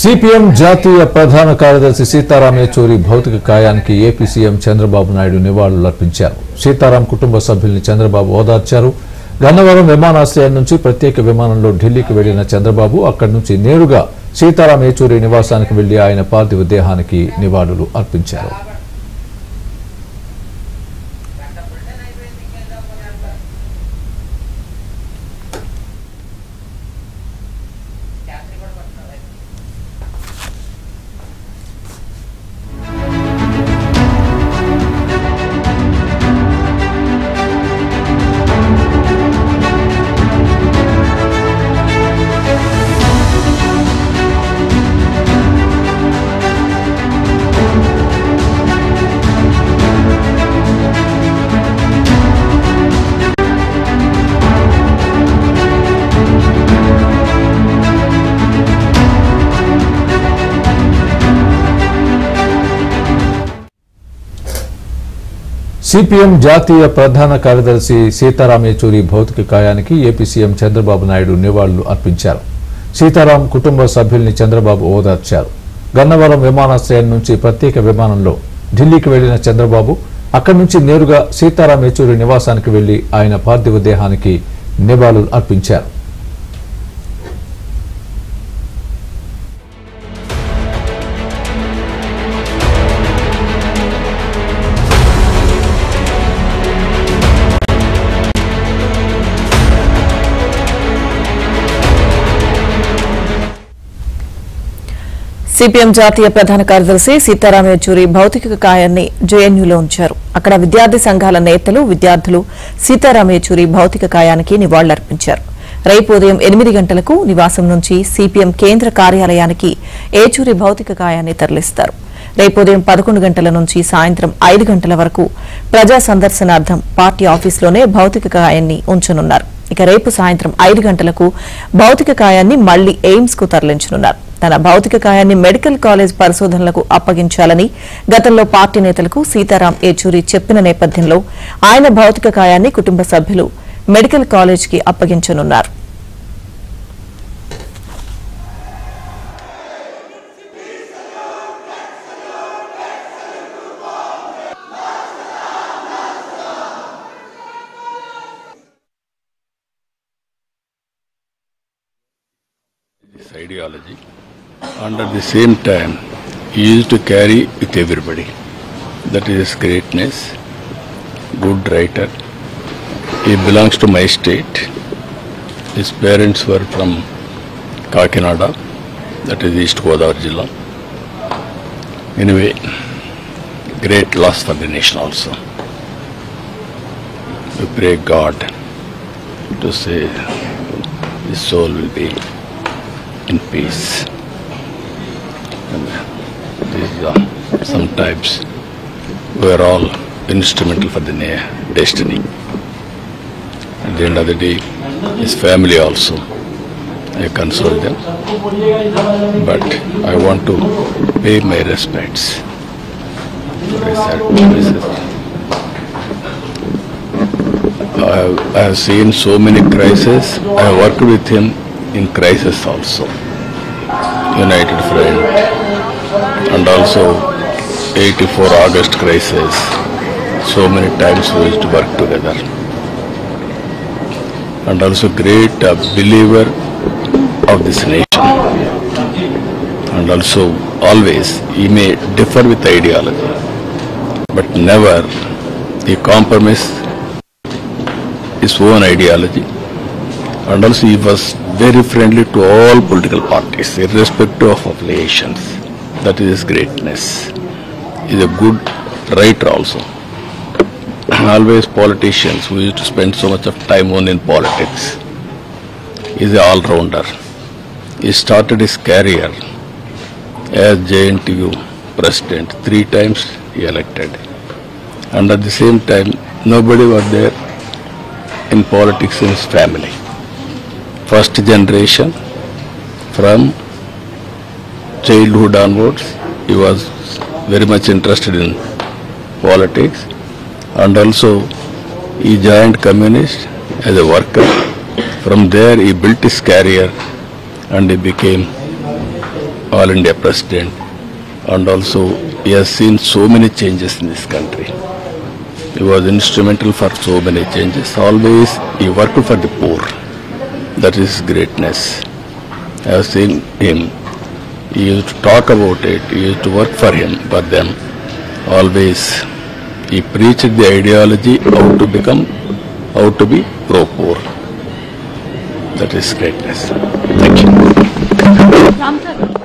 CPM జాతీయ ప్రధాన కార్యదర్శి సీతారాం ఏచూరి భౌతిక కాయానికి ఏపీ సీఎం చంద్రబాబు నాయుడు నివాళులర్పించారు. సీతారాం కుటుంబ సభ్యుల్ని చంద్రబాబు ఓదార్చారు. గన్నవరం విమానాశ్రయం నుంచి ప్రత్యేక విమానంలో ఢిల్లీకి వెళ్లిన చంద్రబాబు అక్కడి నుంచి నేరుగా సీతారాం ఏచూరి నివాసానికి వెళ్లి ఆయన పార్థివ దేహానికి నివాళులు అర్పించారు. సిపిఎం జాతీయ ప్రధాన కార్యదర్శి సీతారాం ఏచూరి భౌతిక కాయానికి ఏపీ సీఎం చంద్రబాబు నాయుడు నివాళులు అర్పించారు. సీతారాం కుటుంబ సభ్యుల్ని చంద్రబాబు ఓదార్చారు. గన్నవరం విమానాశ్రయం నుంచి ప్రత్యేక విమానంలో ఢిల్లీకి వెళ్లిన చంద్రబాబు అక్కడి నుంచి నేరుగా సీతారాం ఏచూరి నివాసానికి వెళ్లి ఆయన పార్థివ దేహానికి నివాళులు అర్పించారు. సిపిఎం జాతీయ ప్రధాన కార్యదర్శి సీతారాం ఏచూరి భౌతిక కాయాన్ని జేఎన్యూలో ఉంచారు. అక్కడ విద్యార్థి సంఘాల నేతలు, విద్యార్థులు సీతారాం ఏచూరి భౌతిక కాయానికి నివాళులర్పించారు. రేపు ఉదయం 8 గంటలకు నివాసం నుంచి సిపిఎం కేంద్ర కార్యాలయానికి ఏచూరి భౌతిక కాయాన్ని తరలిస్తారు. రేపు ఉదయం 11 గంటల నుంచి సాయంత్రం 5 గంటల వరకు ప్రజా సందర్శనార్థం పార్టీ ఆఫీసులోనే భౌతిక కాయాన్ని ఉంచనున్నారు. ఇక రేపు సాయంత్రం 5 గంటలకు భౌతిక కాయాన్ని మళ్లీ ఎయిమ్స్ కు తరలించనున్నారు. తన భౌతిక కాయాన్ని మెడికల్ కాలేజ్ పరిశోధనలకు అప్పగించాలని గతంలో పార్టీ నేతలకు సీతారాం ఏచూరి చెప్పిన నేపథ్యంలో ఆయన భౌతిక కాయాన్ని కుటుంబ సభ్యులు మెడికల్ కాలేజ్ కి అప్పగించనున్నారు. This ideology, and at the same time, he used to carry with everybody. That is his greatness, good writer. He belongs to my state. His parents were from Kakinada, that is East Godavari Jilla. Anyway, great loss for the nation also. We pray God to say his soul will be in peace. And sometimes we are all instrumental for the destiny. At the end of the day, his family also, I console them. But I want to pay my respects for his services. I have seen so many crises. I have worked with him in crisis also, United Front, and also 84 August crisis. So many times we used to work together, and also great believer of this nation, and also always he may differ with ideology, but never he compromised his own ideology. And also he was very friendly to all political parties, irrespective of affiliations. That is his greatness. He is a good writer also. Always politicians who used to spend so much of time only in politics. He is an all-rounder. He started his career as JNTU president. 3 times he elected. And at the same time, nobody was there in politics in his family. First generation, from childhood onwards, he was very much interested in politics, and also he joined communist as a worker. From there he built his career and he became All India President, and also he has seen so many changes in this country. He was instrumental for so many changes. Always he worked for the poor. That is greatness. I have seen him. He used to talk about it. He used to work for them. Always he preached the ideology how to be pro-poor. That is greatness. Thank you.